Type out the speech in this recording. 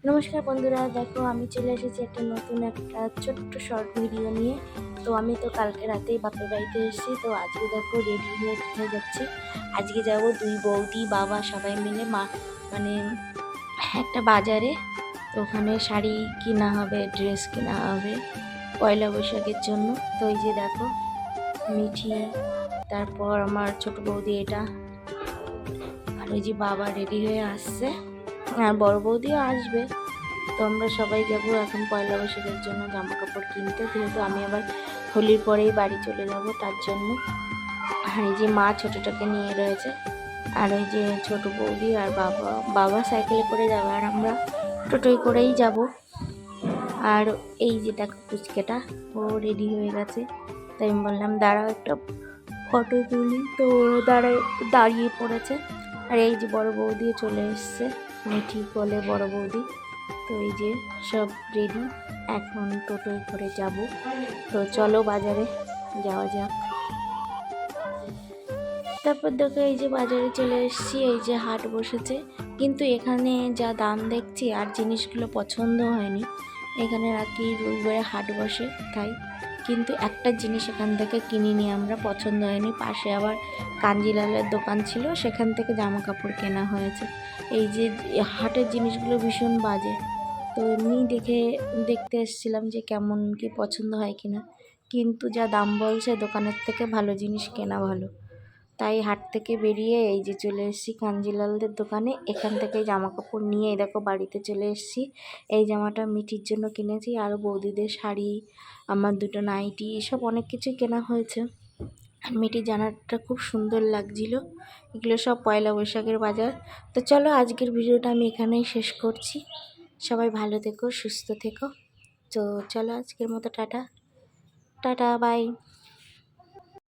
নমস্কার বন্ধুরা, দেখো আমি চলে এসেছি একটা ছোট্ট শর্ট ভিডিও নিয়ে। তো আমি তো কালকে রাতেই বাপের বাড়িতে এসেছি। তো আজকে দেখো রেডি হয়ে কোথায় যাচ্ছি। আজকে যাব দুই বৌদি বাবা সবাই মিলে মানে একটা বাজারে। তো ওখানে শাড়ি কিনা হবে, ড্রেস কিনা হবে পয়লা বৈশাখের জন্য। তো এই যে দেখো মিঠি, তারপর আমার ছোট বৌদি এটা, আর ওই যে বাবা রেডি হয়ে আসছে, আর বড় বৌদিও আসবে। তো আমরা সবাই যাবো এখন পয়লা বৈশাখের জন্য জামা কাপড় কিনতে, যেহেতু আমি আবার হোলির পরেই বাড়ি চলে যাব তার জন্য। আর এই যে মা ছোটোটাকে নিয়ে রয়েছে, আর ওই যে ছোট বৌদি আর বাবা বাবা সাইকেলে করে যাবে, আর আমরা টোটোয় করেই যাব। আর এই যে দেখো পুচকেটা, ও রেডি হয়ে গেছে। তাই আমি বললাম দাঁড়াও একটা ফটো তুলি। তো ওরা দাঁড়িয়ে পড়েছে। আর এই যে বড় বৌদিও চলে এসছে, মিঠি কোলে বড় বৌদি। তো এই যে সব রেডি, এখন টোটোয় করে যাব। তো চলো বাজারে যাওয়া যাক। তারপর দেখো এই যে বাজারে চলে এসেছি, এই যে হাট বসেছে, কিন্তু এখানে যা দাম দেখছি আর জিনিসগুলো পছন্দ হয়নি। এখানে রাখি রবিবারে হাট বসে তাই, কিন্তু একটা জিনিস এখান থেকে কিনিনি আমরা, পছন্দ হয়নি। পাশে আবার কাঞ্জিলালের দোকান ছিল, সেখান থেকে জামা কাপড় কেনা হয়েছে। এই যে হাটের জিনিসগুলো ভীষণ বাজে। তো এমনি দেখতে এসেছিলাম যে কেমন কি পছন্দ হয় কিনা, কিন্তু যা দাম বলছে দোকানের থেকে ভালো জিনিস কেনা ভালো। তাই হাট থেকে বেরিয়ে এই যে চলে এসেছি কাঞ্জিলালদের দোকানে। এখান থেকে জামা কাপড় নিয়ে এই দেখো বাড়িতে চলে এসেছি। এই জামাটা মিঠির জন্য কিনেছি, আর বৌদিদের শাড়ি, আমার দুটো নাইটি, এসব অনেক কিছুই কেনা হয়েছে। আর মিঠির জামাটা খুব সুন্দর লাগছিল। এগুলো সব পয়লা বৈশাখের বাজার। তো চলো আজকের ভিডিওটা আমি এখানেই শেষ করছি। সবাই ভালো থেকো, সুস্থ থেকো। তো চলো আজকের মতো টাটা টাটা বাই।